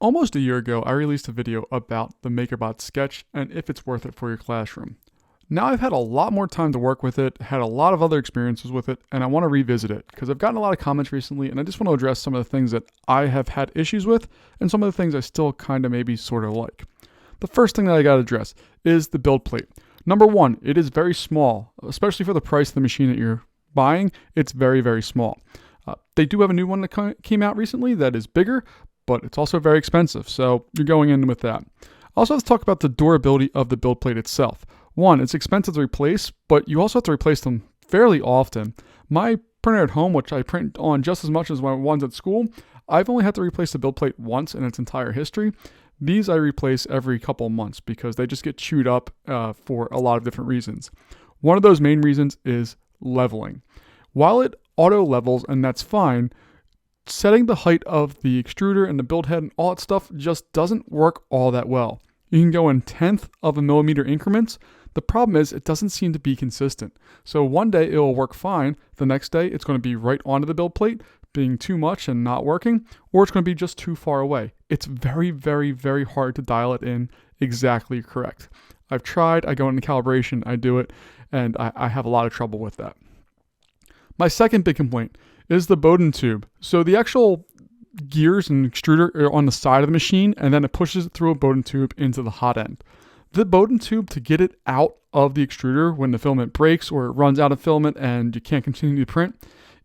Almost a year ago, I released a video about the Makebot sketch and if it's worth it for your classroom. Now I've had a lot more time to work with it, had a lot of other experiences with it, and I want to revisit it because I've gotten a lot of comments recently and I just want to address some of the things that I have had issues with and some of the things I still kind of maybe sort of like. The first thing that I got to address is the build plate. Number one, it is very small, especially for the price of the machine that you're buying. It's very, very small. They do have a new one that came out recently that is bigger, but it's also very expensive, so you're going in with that. Also, let's talk about the durability of the build plate itself. One, it's expensive to replace, but you also have to replace them fairly often. My printer at home, which I print on just as much as my ones at school, I've only had to replace the build plate once in its entire history. These I replace every couple of months because they just get chewed up for a lot of different reasons. One of those main reasons is leveling. While it auto levels, and that's fine, setting the height of the extruder and the build head and all that stuff just doesn't work all that well. You can go in 1/10 of a millimeter increments. The problem is it doesn't seem to be consistent. So one day it will work fine. The next day it's going to be right onto the build plate, being too much and not working, or it's going to be just too far away. It's very, very, very hard to dial it in exactly correct. I've tried, I go into calibration, I do it, and I have a lot of trouble with that. My second big complaint is the Bowden tube. So the actual gears and extruder are on the side of the machine, and then it pushes it through a Bowden tube into the hot end. The Bowden tube, to get it out of the extruder when the filament breaks or it runs out of filament and you can't continue to print,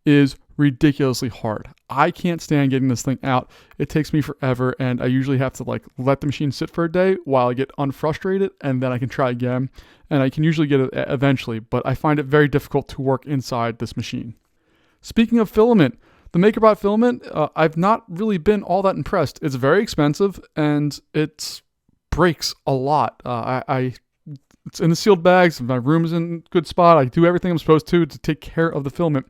is ridiculously hard. I can't stand getting this thing out. It takes me forever, and I usually have to let the machine sit for a day while I get unfrustrated, and then I can try again. And I can usually get it eventually, but I find it very difficult to work inside this machine. Speaking of filament, the Makebot filament, I've not really been all that impressed. It's very expensive and it breaks a lot. It's in the sealed bags. My room is in a good spot. I do everything I'm supposed to take care of the filament,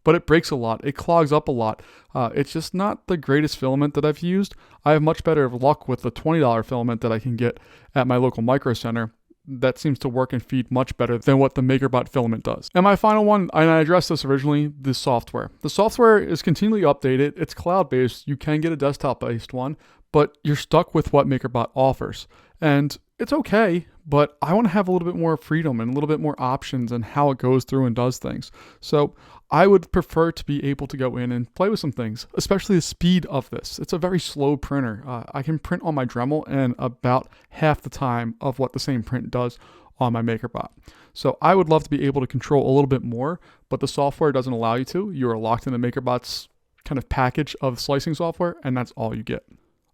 but it breaks a lot. It clogs up a lot. It's just not the greatest filament that I've used. I have much better luck with the $20 filament that I can get at my local micro center. That seems to work and feed much better than what the Makebot filament does. And my final one, and I addressed this originally, the software. The software is continually updated. It's cloud-based. You can get a desktop-based one, but you're stuck with what Makebot offers. And it's okay, but I want to have a little bit more freedom and a little bit more options in how it goes through and does things. So I would prefer to be able to go in and play with some things, especially the speed of this. It's a very slow printer. I can print on my Dremel in about half the time of what the same print does on my Makebot. So I would love to be able to control a little bit more, but the software doesn't allow you to. You are locked in the Makebot's kind of package of slicing software, and that's all you get.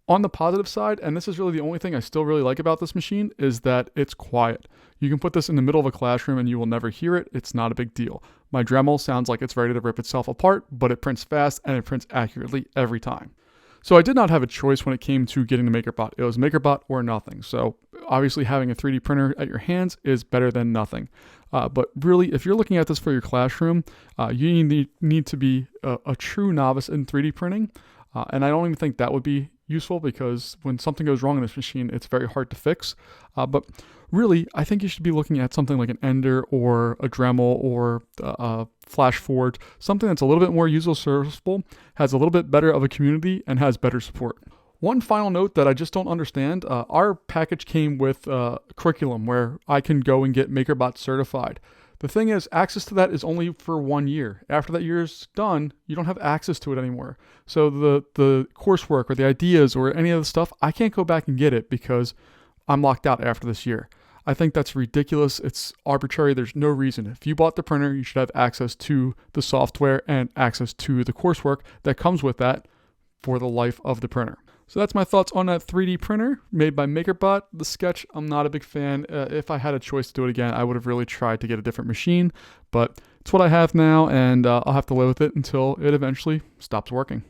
On the positive side, and this is really the only thing I still really like about this machine, is that it's quiet. You can put this in the middle of a classroom and you will never hear it. It's not a big deal. My Dremel sounds like it's ready to rip itself apart, but it prints fast and it prints accurately every time. So I did not have a choice when it came to getting the Makebot. It was Makebot or nothing. So obviously having a 3D printer at your hands is better than nothing. But really, if you're looking at this for your classroom, you need to be a true novice in 3D printing. And I don't even think that would be useful because when something goes wrong in this machine, it's very hard to fix. But really, I think you should be looking at something like an Ender or a Dremel or a Flash Forge, something that's a little bit more user serviceable, has a little bit better of a community, and has better support. One final note that I just don't understand, our package came with a curriculum where I can go and get Makebot certified. The thing is, access to that is only for 1 year. After that year is done, you don't have access to it anymore. So the coursework or the ideas or any of the stuff, I can't go back and get it because I'm locked out after this year. I think that's ridiculous. It's arbitrary. There's no reason. If you bought the printer, you should have access to the software and access to the coursework that comes with that for the life of the printer. So that's my thoughts on that 3D printer made by Makebot. The sketch, I'm not a big fan. If I had a choice to do it again, I would have really tried to get a different machine, but it's what I have now, and I'll have to live with it until it eventually stops working.